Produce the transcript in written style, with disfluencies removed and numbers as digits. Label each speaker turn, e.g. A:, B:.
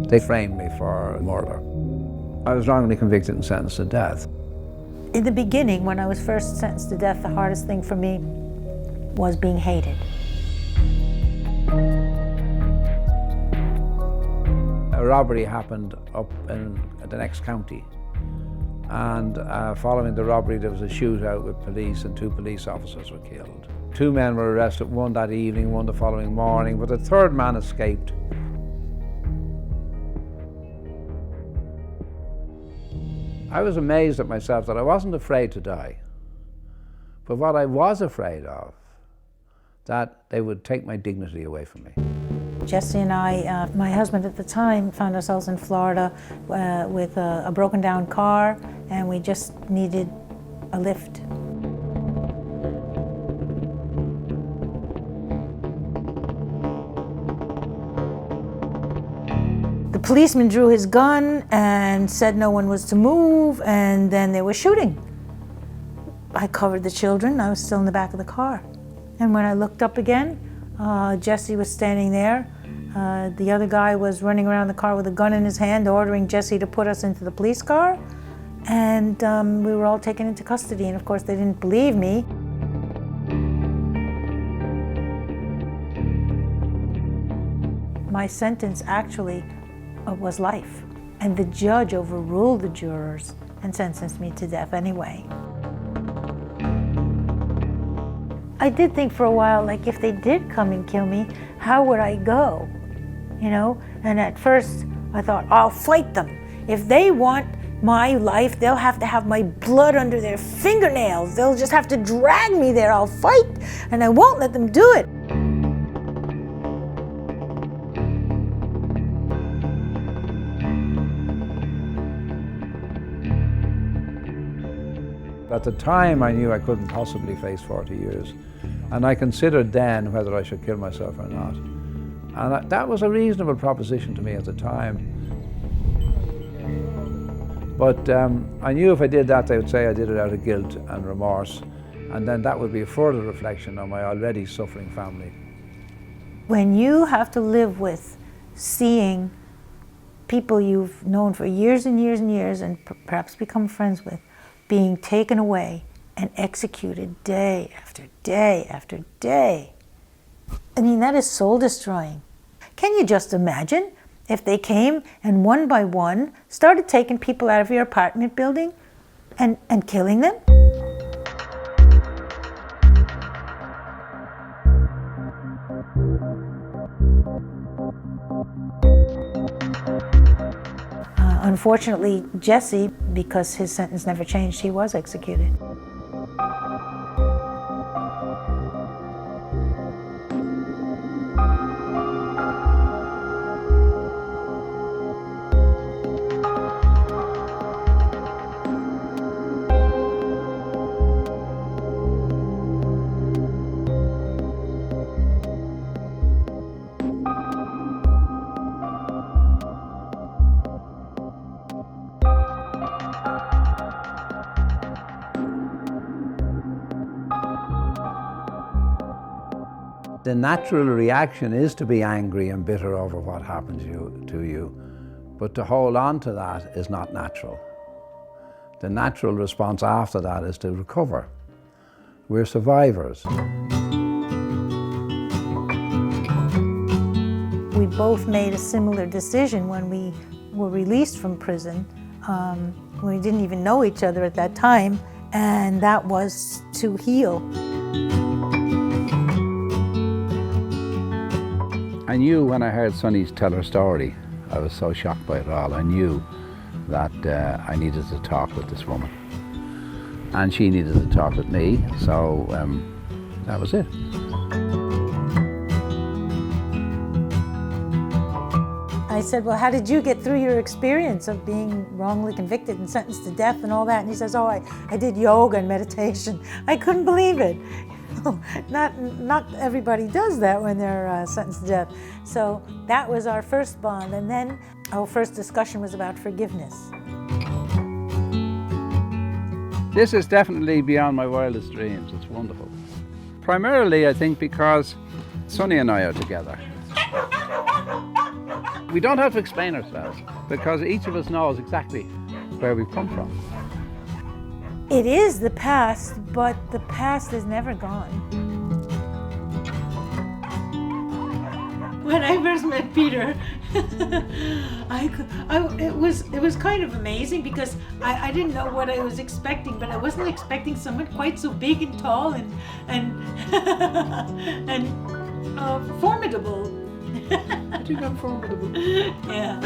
A: They framed me for murder. I was wrongly convicted and sentenced to death.
B: In the beginning, when I was first sentenced to death, the hardest thing for me was being hated.
A: A robbery happened up in the next county, and following the robbery there was a shootout with police and 2 police officers were killed. 2 men were arrested, one that evening, one the following morning, but the 3rd man escaped. I was amazed at myself that I wasn't afraid to die, but what I was afraid of, that they would take my dignity away from me.
B: Jesse and I, my husband at the time, found ourselves in Florida with a broken down car, and we just needed a lift. The policeman drew his gun and said no one was to move, and then they were shooting. I covered the children. I was still in the back of the car. And when I looked up again, Jesse was standing there. The other guy was running around the car with a gun in his hand, ordering Jesse to put us into the police car. And we were all taken into custody, and of course they didn't believe me. My sentence actually was life, and the judge overruled the jurors and sentenced me to death anyway. I did think for a while, like, if they did come and kill me, how would I go? You know, and at first I thought, I'll fight them. If they want my life, they'll have to have my blood under their fingernails. They'll just have to drag me there. I'll fight, and I won't let them do it.
A: At the time I knew I couldn't possibly face 40 years, and I considered then whether I should kill myself or not. And that was a reasonable proposition to me at the time. But I knew if I did that, they would say I did it out of guilt and remorse, and then that would be a further reflection on my already suffering family.
B: When you have to live with seeing people you've known for years and years and years, and perhaps become friends with, being taken away and executed day after day after day, I mean, that is soul destroying. Can you just imagine if they came and one by one started taking people out of your apartment building and killing them? Unfortunately, Jesse, because his sentence never changed, he was executed.
A: The natural reaction is to be angry and bitter over what happened to you, but to hold on to that is not natural. The natural response after that is to recover. We're survivors.
B: We both made a similar decision when we were released from prison. We didn't even know each other at that time, and that was to heal.
A: I knew when I heard Sonny tell her story, I was so shocked by it all, I knew that I needed to talk with this woman. And she needed to talk with me, so that was it.
B: I said, well, how did you get through your experience of being wrongly convicted and sentenced to death and all that? And he says, oh, I did yoga and meditation. I couldn't believe it. Not everybody does that when they're sentenced to death. So that was our first bond. And then our first discussion was about forgiveness.
A: This is definitely beyond my wildest dreams. It's wonderful. Primarily, I think, because Sonny and I are together. We don't have to explain ourselves because each of us knows exactly where we've come from.
B: It is the past, but the past is never gone. When I first met Peter, it was kind of amazing because I didn't know what I was expecting, but I wasn't expecting someone quite so big and tall and formidable.
A: I think I'm formidable.
B: Yeah.